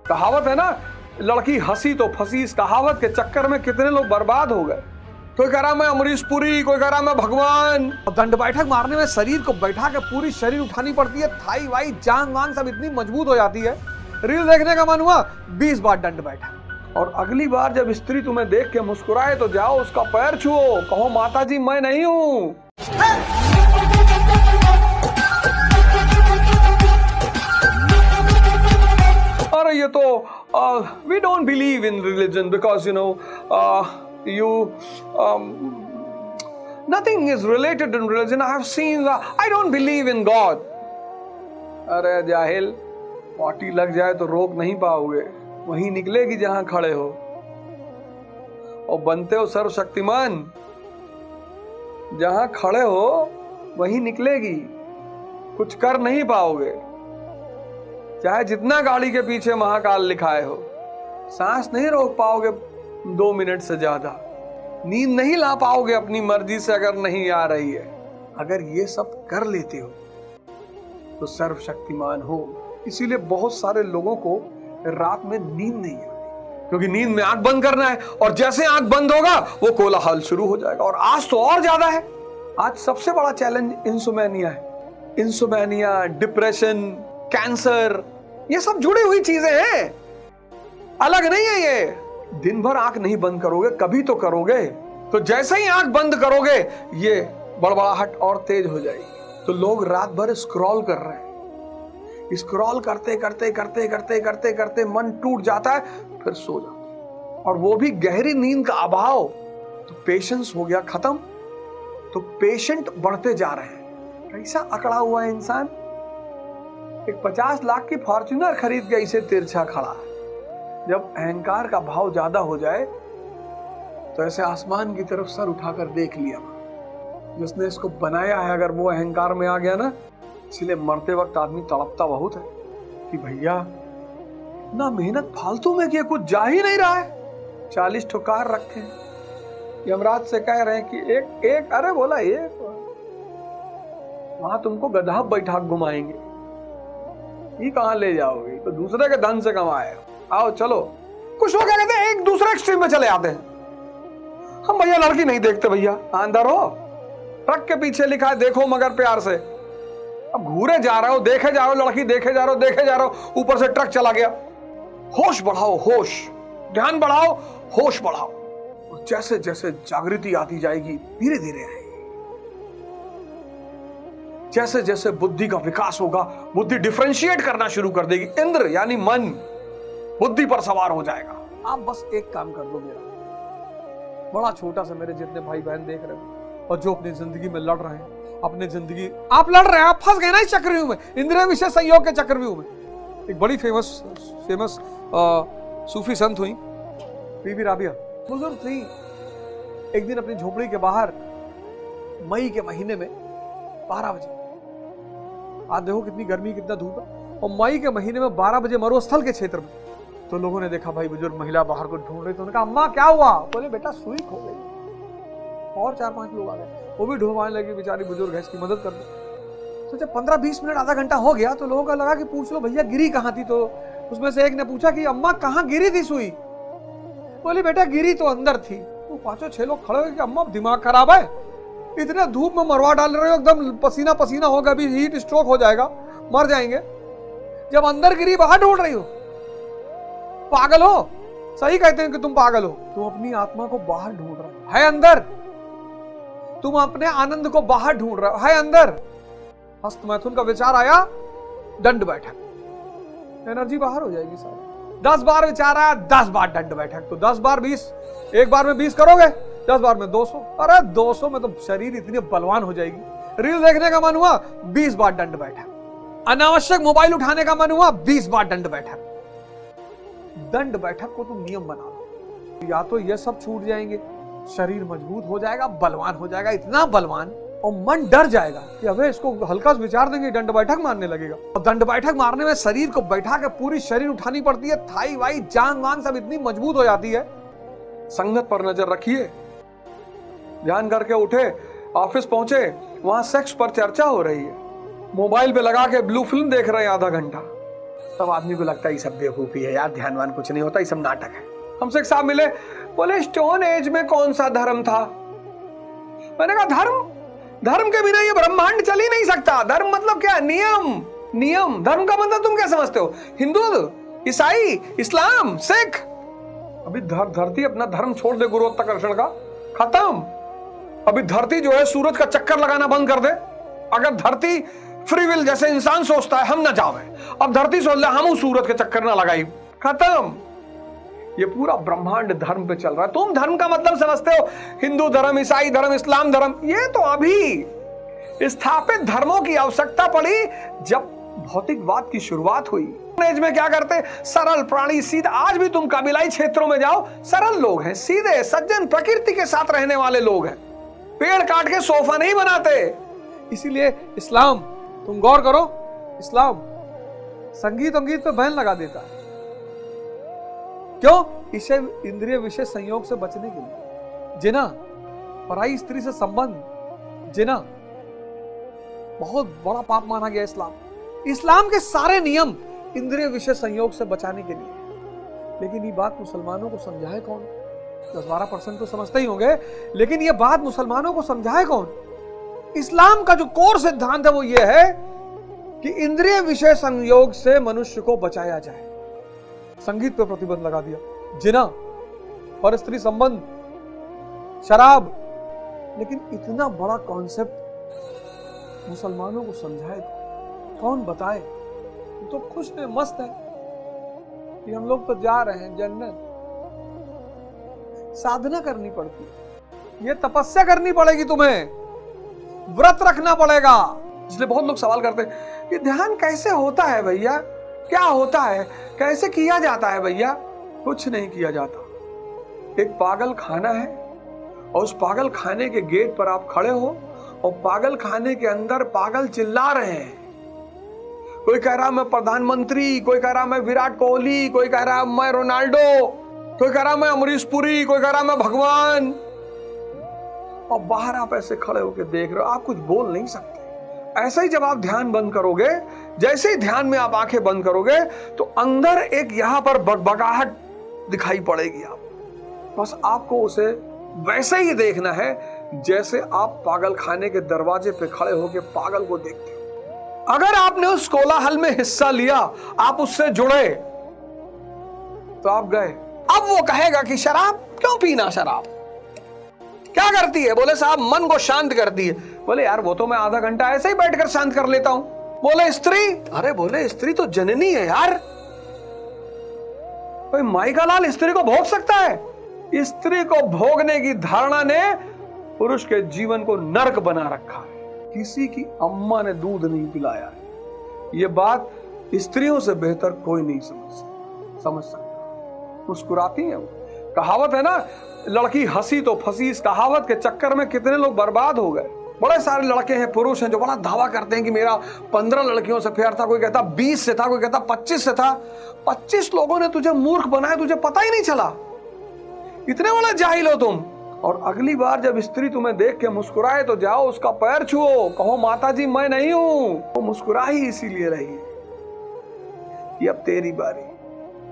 कहावत है ना, लड़की हंसी तो फंसी। इस कहावत के चक्कर में कितने लोग बर्बाद हो गए। कोई कह रहा मैं अमरीश पुरी, कोई कह रहा मैं भगवान। दंड बैठक मारने में शरीर को बैठा के पूरी शरीर उठानी पड़ती है, थाई वाई जांग वांग सब इतनी मजबूत हो जाती है। रील देखने का मन हुआ 20 बार दंड बैठक। और अगली बार जब स्त्री तुम्हें देख के मुस्कुराए तो जाओ उसका पैर छुओ, कहो माता जी मैं नहीं हूं। अरे ये तो we don't believe in religion because you know nothing is related in religion. I have seen I don't believe in God. अरे जाहिल, पार्टी लग जाए तो रोक नहीं पाओगे, वहीं निकलेगी जहां खड़े हो। और बनते हो सर्वशक्तिमान, जहां खड़े हो वहीं निकलेगी, कुछ कर नहीं पाओगे। चाहे जितना गाड़ी के पीछे महाकाल लिखाए हो, सांस नहीं रोक पाओगे 2 मिनट से ज्यादा, नींद नहीं ला पाओगे अपनी मर्जी से अगर नहीं आ रही है। अगर ये सब कर लेते हो तो सर्वशक्तिमान हो। इसीलिए बहुत सारे लोगों को रात में नींद नहीं आती, क्योंकि नींद में आंख बंद करना है, और जैसे आंख बंद होगा वो कोलाहल शुरू हो जाएगा। और आज तो और ज्यादा है। आज सबसे बड़ा चैलेंज इंसोमेनिया है। इंसोमेनिया, डिप्रेशन, कैंसर, ये सब जुड़ी हुई चीजें हैं, अलग नहीं है ये। दिन भर आंख नहीं बंद करोगे, कभी तो करोगे। तो जैसे ही आंख बंद करोगे ये बड़बड़ाहट और तेज हो जाएगी। तो लोग रात भर स्क्रॉल कर रहे हैं, स्क्रॉल करते करते करते करते करते करते मन टूट जाता है, फिर सो जाते हैं। और वो भी गहरी नींद का अभाव। तो पेशेंस हो गया खत्म। तो पेशेंट बढ़ते जा रहे हैं। कैसा अकड़ा हुआ है इंसान। एक 50 लाख की फॉर्च्यूनर खरीद के इसे तिरछा खड़ा है। जब अहंकार का भाव ज्यादा हो जाए तो ऐसे आसमान की तरफ सर उठाकर देख लिया। जिसने इसको बनाया है अगर वो अहंकार में आ गया ना, इसलिए मरते वक्त आदमी तड़पता बहुत है कि भैया ना मेहनत फालतू में किया, कुछ जा ही नहीं रहा है। 40 ठोकार रखे हैं। यमराज से कह रहे हैं कि एक अरे बोला एक, वहां तुमको गधा बैठा घुमाएंगे, ये कहां ले जाओगे, तो दूसरे के धन से कमाए। आओ चलो। कुछ लोग क्या कहते हैं, एक दूसरे एक्सट्रीम में चले आते हैं। हम भैया लड़की नहीं देखते भैया, अंदर हो, ट्रक के पीछे लिखा है देखो मगर प्यार से। अब घूरे जा रहे हो, देखे जा रहे हो, लड़की देखे जा रहे हो, देखे जा रहे हो, ऊपर से ट्रक चला गया। होश बढ़ाओ, होश, ध्यान बढ़ाओ, होश बढ़ाओ। और जैसे जैसे जागृति आती जाएगी, धीरे धीरे आएगी। जैसे जैसे बुद्धि का विकास होगा, बुद्धि डिफरेंशिएट करना शुरू कर देगी। इंद्र यानी मन बुद्धि पर सवार हो जाएगा। आप बस एक काम कर लो मेरा, बड़ा छोटा सा, मेरे जितने भाई बहन देख रहे हो और जो अपनी जिंदगी में लड़ रहे हैं, अपनी जिंदगी आप लड़ रहे हैं, आप फंस गए ना इस चक्रव्यूह में, इंद्रिय विषय संयोग के चक्रव्यूह में। एक बड़ी फेमस सूफी संत हुई बीबी राबिया, बुजुर्ग थी। एक दिन अपनी झोपड़ी के बाहर मई के महीने में 12 बजे, आज देखो कितनी गर्मी, कितना धूप है, और मई के महीने में 12 बजे मरुस्थल के क्षेत्र में। तो लोगों ने देखा भाई बुजुर्ग महिला बाहर को ढूंढ रही, तो उन्होंने कहा अम्मा क्या हुआ? बोले बेटा सुई खो गई। और 4-5 लोग आ गए, वो भी ढूंढवाने लगे, बेचारी बुजुर्ग है, इसकी मदद कर दो। तो जब 15-20 मिनट आधा घंटा हो गया तो लोगों का लगा कि पूछ लो भैया गिरी कहाँ थी। तो उसमें से एक ने पूछा कि अम्मा कहाँ गिरी थी सुई? बोले बेटा गिरी तो अंदर थी। तो 5-6 लोग खड़े हो गए, अम्मा दिमाग खराब है, इतने धूप में मरवा डाल रहे हो, एकदम पसीना पसीना होगा, अभी हीट स्ट्रोक हो जाएगा, मर जाएंगे। जब अंदर गिरी बाहर ढूंढ रही हो, पागल हो। सही कहते हैं कि तुम पागल हो। तुम अपनी आत्मा को बाहर ढूंढ रहे हो, है अंदर। तुम अपने आनंद को बाहर ढूंढ रहे हो, है अंदर। हस्त मैथुन का विचार आया, दंड बैठक, एनर्जी बाहर हो जाएगी सारी। 10 बार विचार आया, 10 बार दंड बैठक। तो 10 बार 20, एक बार में 20 करोगे, 10 बार में 200। अरे 200 में तो शरीर इतनी बलवान हो जाएगी। रील देखने का मन हुआ, 20 बार दंड बैठक। अनावश्यक मोबाइल उठाने का मन हुआ, 20 बार दंड बैठक। दंड बैठक को तुम नियम बना लो, या तो ये सब छूट जाएंगे, शरीर मजबूत हो जाएगा, बलवान हो जाएगा, इतना बलवान, और मन डर जाएगा कि अबे इसको हल्का विचार देंगे, दंड बैठक मारने लगेगा। और दंड बैठक मारने में शरीर को बैठा के पूरी शरीर उठानी पड़ती है, थाई वाई जांग वांग सब इतनी मजबूत हो जाती है। संगत पर नजर रखिए, ध्यान करके उठे, ऑफिस पहुंचे, वहां सेक्स पर चर्चा हो रही है, मोबाइल पे लगा के ब्लू फिल्म देख रहे हैं आधा घंटा, तब आदमी को लगता है ये सब बेवकूफी है यार, ध्यानवान कुछ नहीं होता, ये सब नाटक है। हमसे एक साहब मिले, बोले स्टोन एज में कौन सा धर्म था? मैंने कहा धर्म के बिना ये ब्रह्मांड चल ही नहीं सकता। धर्म मतलब क्या? नियम। धर्म का मतलब तुम क्या समझते हो? हिंदू, ईसाई, इस्लाम, सिख। अभी धरती अपना धर्म छोड़ दे गुरुत्वाकर्षण का, खत्म। अभी धरती जो है सूरज का चक्कर लगाना बंद कर दे। अगर धरती फ्री विल जैसे इंसान सोचता है हम ना जावे, अब धरती सोच ले हम उस सूरज के चक्कर ना लगाई, खत्म। ये पूरा ब्रह्मांड धर्म पे चल रहा है। तुम धर्म का मतलब समझते हो हिंदू धर्म, ईसाई धर्म, इस्लाम धर्म। ये तो अभी स्थापित धर्मों की आवश्यकता पड़ी जब भौतिकवाद की शुरुआत हुई। एज में क्या करते? सरल प्राणी, सीधा। आज भी तुम कबीलाई क्षेत्रों में जाओ, सरल लोग हैं, सीधे सज्जन, प्रकृति के साथ रहने वाले लोग हैं। पेड़ काट के सोफा नहीं बनाते। इसीलिए इस्लाम, तुम गौर करो, इस्लाम संगीत पे बैन लगा देता है। क्यों? इसे इंद्रिय विषय संयोग से बचने के लिए। जिना, पराई स्त्री से संबंध, जिना बहुत बड़ा पाप माना गया। इस्लाम के सारे नियम इंद्रिय विषय संयोग से बचाने के लिए। लेकिन ये बात मुसलमानों को समझाए कौन? 10-12% तो समझते ही होंगे, लेकिन ये बात मुसलमानों को समझाए कौन? इस्लाम का जो कोर सिद्धांत है वो ये है कि इंद्रिय विषय संयोग से मनुष्य को बचाया जाए। संगीत पे प्रतिबंध लगा दिया, जिना, पर स्त्री संबंध, शराब। लेकिन इतना बड़ा कॉन्सेप्ट मुसलमानों को समझाए कौन? बताए? तो खुश है, मस्त है कि हम लोग तो जा रहे हैं जन्नत। साधना करनी पड़ती, ये तपस्या करनी पड़ेगी, तुम्हें व्रत रखना पड़ेगा। इसलिए बहुत लोग सवाल करते हैं कि ध्यान कैसे होता है भैया, क्या होता है, कैसे किया जाता है भैया? कुछ नहीं किया जाता। एक पागल खाना है और उस पागल खाने के गेट पर आप खड़े हो और पागल खाने के अंदर पागल चिल्ला रहे हैं। कोई कह रहा मैं प्रधानमंत्री, कोई कह रहा मैं विराट कोहली, कोई कह रहा मैं रोनाल्डो, कोई कह रहा मैं अमरीश पुरी, कोई कह रहा मैं भगवान। और बाहर आप ऐसे खड़े होकर देख रहे हो, आप कुछ बोल नहीं सकते। ऐसा ही जब आप ध्यान बंद करोगे, जैसे ही ध्यान में आप आंखें बंद करोगे तो अंदर एक यहां पर बकबकाहट दिखाई पड़ेगी। आप बस आपको उसे वैसे ही देखना है जैसे आप पागल खाने के दरवाजे पे खड़े होकर पागल को देखते हो। अगर आपने उस कोलाहल में हिस्सा लिया, आप उससे जुड़े, तो आप गए। अब वो कहेगा कि शराब क्यों पीना? शराब क्या करती है? बोले साहब मन को शांत करती है। बोले यार वो तो मैं आधा घंटा ऐसे ही बैठकर शांत कर लेता हूं। बोले स्त्री, अरे बोले स्त्री तो जननी है यार, कोई माई का लाल स्त्री को भोग सकता है? स्त्री को भोगने की धारणा ने पुरुष के जीवन को नरक बना रखा है। किसी की अम्मा ने दूध नहीं पिलाया है। ये बात स्त्रियों से बेहतर कोई नहीं समझ सकता। मुस्कुराती है वो। कहावत है ना, लड़की हंसी तो फंसी। इस कहावत के चक्कर में कितने लोग बर्बाद हो गए। बड़े सारे लड़के हैं, पुरुष हैं, जो बड़ा दावा करते हैं कि मेरा 15 लड़कियों से प्यार था, कोई कहता 20 से था, कोई कहता 25 से था। 25 लोगों ने तुझे मूर्ख बनाया, तुझे पता ही नहीं चला। इतने बड़ा जाहिल हो तुम। और अगली बार जब स्त्री तुम्हें देख के मुस्कुराए तो जाओ उसका पैर छुओ, कहो माताजी मैं नहीं हूं। वो मुस्कुरा ही इसीलिए रही कि अब तेरी बारी।